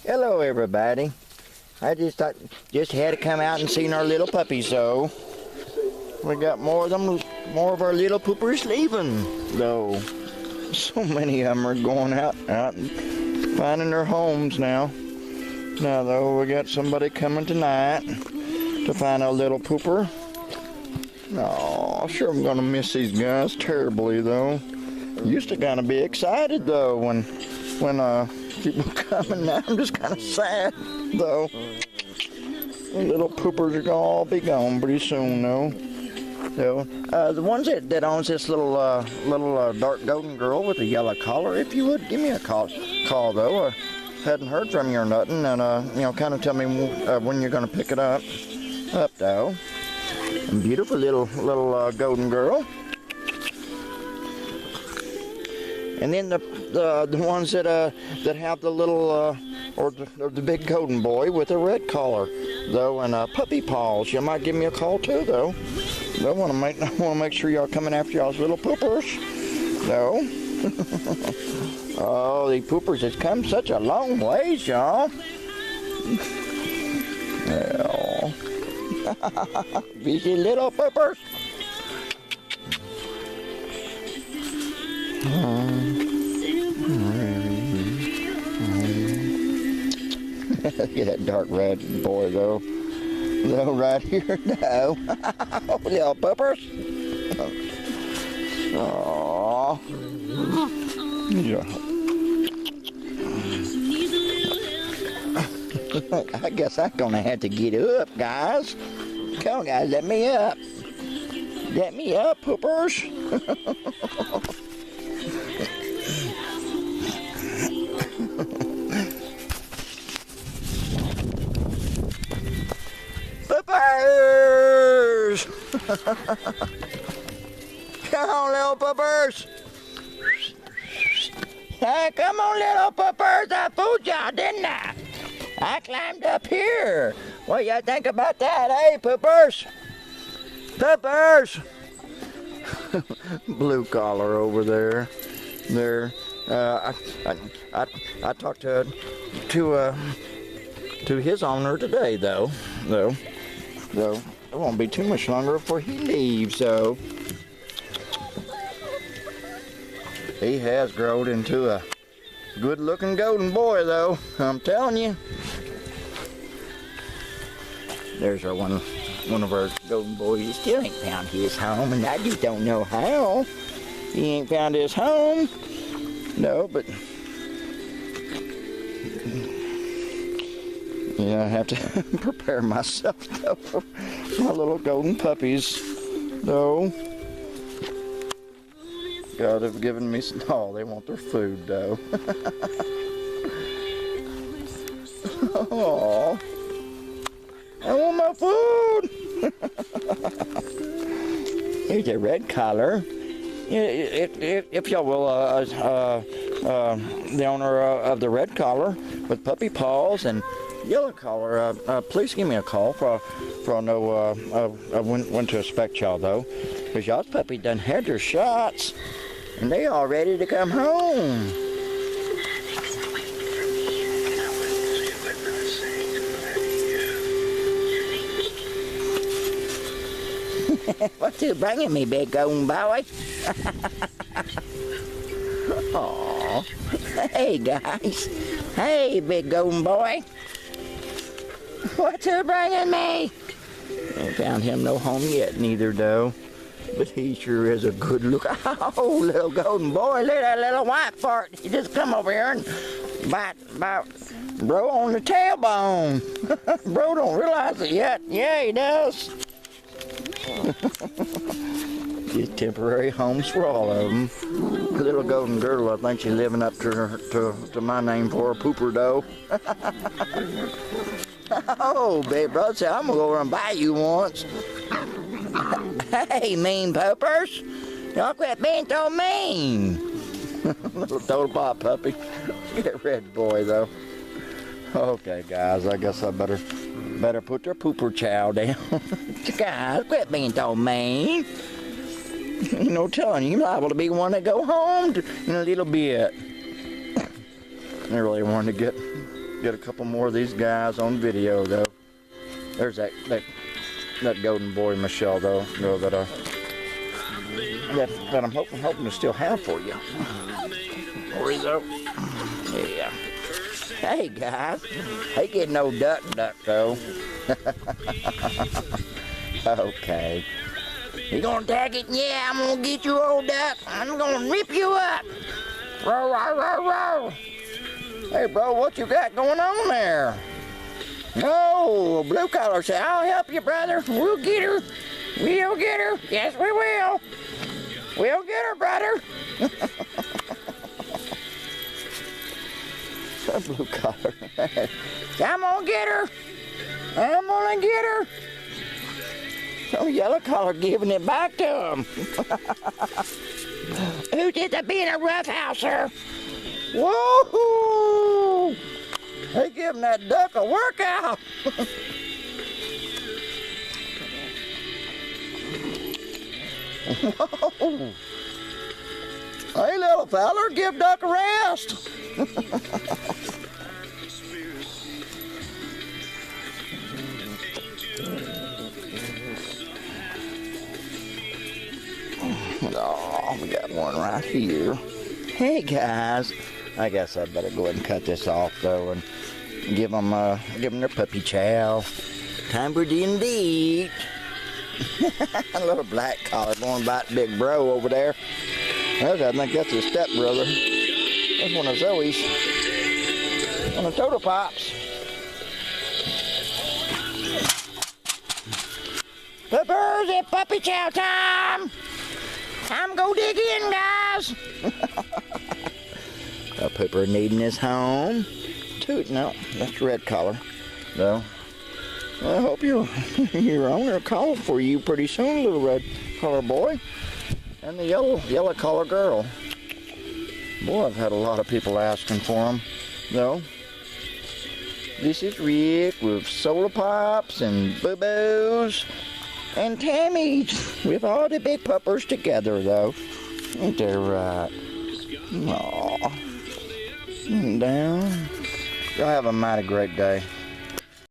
Hello, everybody. I just had to come out and see our little puppies. So we got more of our little poopers leaving. Though so many of them are going out and finding their homes now. Now though, we got somebody coming tonight to find a little pooper. Oh, sure I'm gonna miss these guys terribly though. Used to kind of be excited though when people coming. Now I'm just kind of sad though. The little poopers are gonna all be gone pretty soon though. So the ones that owns this little dark golden girl with a yellow collar, if you would give me a call though. Hadn't heard from you or nothing, and kind of tell me when you're gonna pick it up though. And beautiful little golden girl. And then the ones that have the little or the big golden boy with a red collar though, and puppy paws. You might give me a call too though. I want to make sure y'all coming after y'all's little poopers though. Oh, the poopers has come such a long ways, y'all. Well, busy little poopers. Look at that dark red boy though. No, right here, no. Little poopers. Aww. Yeah. I guess I'm gonna have to get up, guys. Come on, guys, let me up. Let me up, poopers. Poopers! Come on, little poopers. Hey, come on, little poopers. I fooled y'all, didn't I? I climbed up here. What y'all think about that, eh, poopers? Poopers! Blue collar over there. I talked to his owner today, though. It won't be too much longer before he leaves, so. He has grown into a good-looking golden boy, though. I'm telling you. There's our one of our golden boys. He still ain't found his home, and I just don't know how. He ain't found his home. No, but yeah, I have to prepare myself though for my little golden puppies, though. God have given me some. Oh, they want their food though. Oh, I want my food. Here's a red collar. If y'all will, the owner of the red collar with puppy paws and yellow collar, please give me a call for I know when to expect y'all though, because y'all's puppy done had their shots. And they all ready to come home. What you bringing me, big golden boy? Aw. Hey, guys. Hey, big golden boy. What you bringing me? Ain't found him no home yet, neither, though. But he sure is a good look. Oh, little golden boy, look at that little white fart. He just come over here and bite bro on the tailbone. Bro don't realize it yet. Yeah, he does. Just temporary homes for all of them. Little golden girl, I think she's living up to my name for a pooper dough. Oh, big brother said, I'm gonna go over and buy you once. Hey, mean poopers. Don't quit being so mean. Little total pop puppy. Get red boy, though. Okay, guys, I guess I better put their pooper chow down. Guys, quit being so mean. You know, telling you, you're liable to be one to go home in a little bit. I really wanted to Get a couple more of these guys on video though. There's that golden boy Michelle though, that I'm hoping to still have for you. Where is that? Yeah. Hey guys, hey getting old duck though. Okay. You gonna tag it? Yeah, I'm gonna get you, old duck. I'm gonna rip you up. Row, row, row, row. Hey, bro, what you got going on there? Oh, blue collar said, I'll help you, brother. We'll get her. We'll get her. Yes, we will. We'll get her, brother. Blue collar. I'm gonna get her. I'm gonna get her. Oh, yellow collar giving it back to him. Who did the being a roughhouser? Whoa! They giving that duck a workout. Whoa! Hey, little feller, give duck a rest. Oh, we got one right here. Hey guys, I guess I better go ahead and cut this off though and give them their puppy chow. Time for D&D. A little black collar going by big bro over there. I think that's his stepbrother. That's one of Zoe's. One of Total Pops. Puppers, it's puppy chow time! Time to go dig in, guys! A pooper needing his home. No, that's red collar, though. I hope your owner will call for you pretty soon, little red collar boy. And the yellow collar girl. Boy, I've had a lot of people asking for them, though. This is Rick with Solar Pops and Boo-Boos and Tammys with all the big puppers together, though. Ain't that right? Aw. Down. Y'all have a mighty great day.